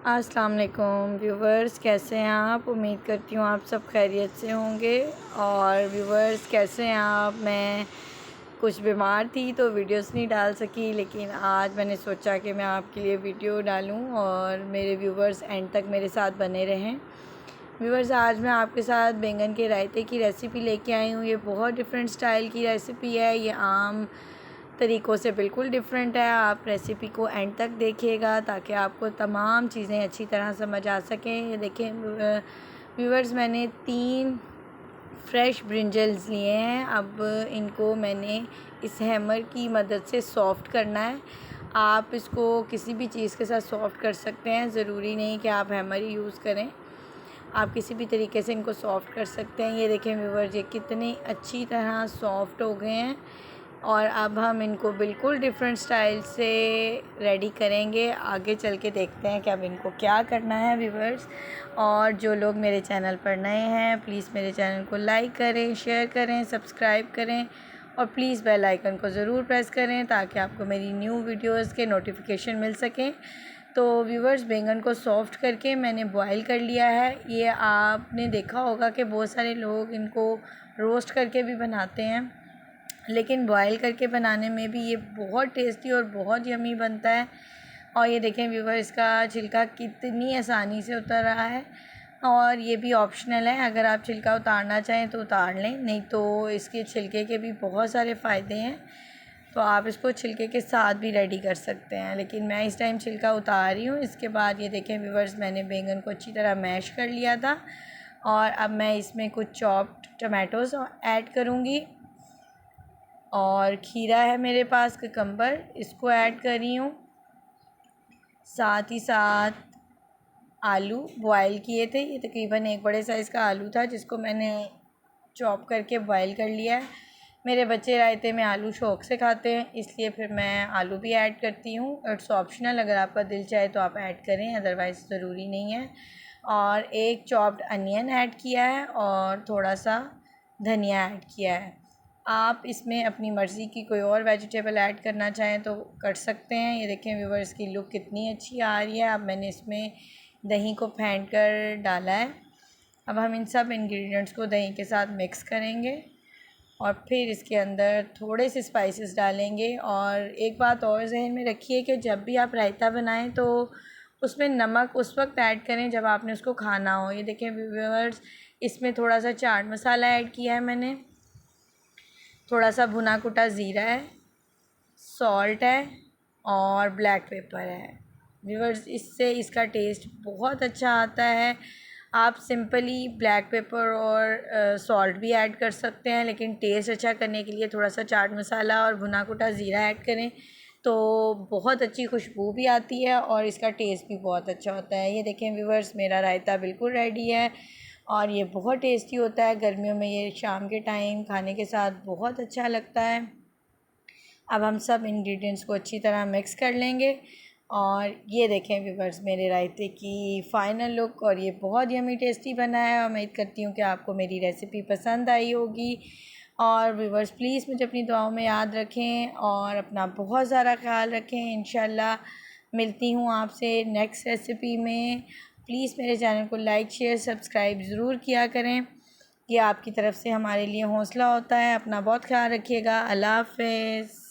अस्सलाम वालेकुम व्यूवर्स, कैसे हैं आप। उम्मीद करती हूँ आप सब खैरियत से होंगे। और व्यूवर्स कैसे हैं आप। मैं कुछ बीमार थी तो वीडियोस नहीं डाल सकी, लेकिन आज मैंने सोचा कि मैं आपके लिए वीडियो डालूं और मेरे व्यूवर्स एंड तक मेरे साथ बने रहें। व्यूवर्स, आज मैं आपके साथ बैंगन के रायते की रेसिपी लेके आई हूँ। ये बहुत डिफरेंट स्टाइल की रेसिपी है, ये आम तरीक़ों से बिल्कुल डिफरेंट है। आप रेसिपी को एंड तक देखिएगा ताकि आपको तमाम चीज़ें अच्छी तरह समझ आ सकें। ये देखें व्यूवर्स, मैंने 3 फ्रेश ब्रिंजल्स लिए हैं। अब इनको मैंने इस हैमर की मदद से सॉफ़्ट करना है। आप इसको किसी भी चीज़ के साथ सॉफ़्ट कर सकते हैं, ज़रूरी नहीं कि आप हैमर ही यूज़ करें। आप किसी भी तरीके से इनको सॉफ़्ट कर सकते हैं। ये देखें व्यूवर्स, ये कितनी अच्छी तरह सॉफ़्ट हो गए हैं। और अब हम इनको बिल्कुल डिफरेंट स्टाइल से रेडी करेंगे। आगे चल के देखते हैं कि अब इनको क्या करना है व्यूवर्स। और जो लोग मेरे चैनल पर नए हैं, प्लीज़ मेरे चैनल को लाइक करें, शेयर करें, सब्सक्राइब करें और प्लीज़ बेल आइकन को ज़रूर प्रेस करें ताकि आपको मेरी न्यू वीडियोज़ के नोटिफिकेशन मिल सकें। तो व्यूवर्स, बैंगन को सॉफ़्ट करके मैंने बॉईल कर लिया है। ये आपने देखा होगा कि बहुत सारे लोग इनको रोस्ट करके भी बनाते हैं, लेकिन बॉयल करके बनाने में भी ये बहुत टेस्टी और बहुत यमी बनता है। और ये देखें व्यूवर, इसका छिलका कितनी आसानी से उतर रहा है। और ये भी ऑप्शनल है, अगर आप छिलका उतारना चाहें तो उतार लें, नहीं तो इसके छिलके के भी बहुत सारे फ़ायदे हैं। तो आप इसको छिलके के साथ भी रेडी कर सकते हैं, लेकिन मैं इस टाइम छिलका उतार रही हूँ। इसके बाद ये देखें व्यूवर्स, मैंने बैंगन को अच्छी तरह मैश कर लिया था और अब मैं इसमें कुछ चॉप्ड टमाटोज़ ऐड करूँगी। और खीरा है मेरे पास, ककम्बर, इसको ऐड कर रही हूँ। साथ ही साथ आलू बॉयल किए थे, ये तकरीबन एक बड़े साइज़ का आलू था जिसको मैंने चॉप करके बॉयल कर लिया है। मेरे बच्चे रायते में आलू शौक़ से खाते हैं, इसलिए फिर मैं आलू भी ऐड करती हूँ। इट्स ऑप्शनल, अगर आपका दिल चाहे तो आप ऐड करें, अदरवाइज़ ज़रूरी नहीं है। और एक चॉप्ड अनियन ऐड किया है और थोड़ा सा धनिया ऐड किया है। आप इसमें अपनी मर्ज़ी की कोई और वेजिटेबल ऐड करना चाहें तो कर सकते हैं। ये देखें व्यूवर्स, की लुक कितनी अच्छी आ रही है। अब मैंने इसमें दही को फेंट कर डाला है। अब हम इन सब इंग्रेडिएंट्स को दही के साथ मिक्स करेंगे और फिर इसके अंदर थोड़े से स्पाइसेस डालेंगे। और एक बात और जहन में रखिए कि जब भी आप रायता बनाएं तो उसमें नमक उस वक्त ऐड करें जब आपने उसको खाना हो। ये देखें व्यूवर्स, इसमें थोड़ा सा चाट मसाला ऐड किया है मैंने, थोड़ा सा भुना कुटा ज़ीरा है, सॉल्ट है और ब्लैक पेपर है। व्यूवर्स, इससे इसका टेस्ट बहुत अच्छा आता है। आप सिंपली ब्लैक पेपर और सॉल्ट भी ऐड कर सकते हैं, लेकिन टेस्ट अच्छा करने के लिए थोड़ा सा चाट मसाला और भुना कुटा ज़ीरा ऐड करें तो बहुत अच्छी खुशबू भी आती है और इसका टेस्ट भी बहुत अच्छा होता है। ये देखें व्यूवर्स, मेरा रायता बिल्कुल रेडी है और ये बहुत टेस्टी होता है। गर्मियों में ये शाम के टाइम खाने के साथ बहुत अच्छा लगता है। अब हम सब इंग्रेडिएंट्स को अच्छी तरह मिक्स कर लेंगे और ये देखें व्यूवर्स, मेरे रायते की फ़ाइनल लुक। और ये बहुत यमी टेस्टी बना है। उम्मीद करती हूँ कि आपको मेरी रेसिपी पसंद आई होगी। और व्यूवर्स, प्लीज़ मुझे अपनी दुआओं में याद रखें और अपना बहुत ज़्यादा ख्याल रखें। इंशाल्लाह मिलती हूँ आपसे नेक्स्ट रेसिपी में। प्लीज़ मेरे चैनल को लाइक, शेयर, सब्सक्राइब ज़रूर किया करें। ये आपकी तरफ से हमारे लिए हौसला होता है। अपना बहुत ख्याल रखिएगा। अल्लाह हाफ़िज़।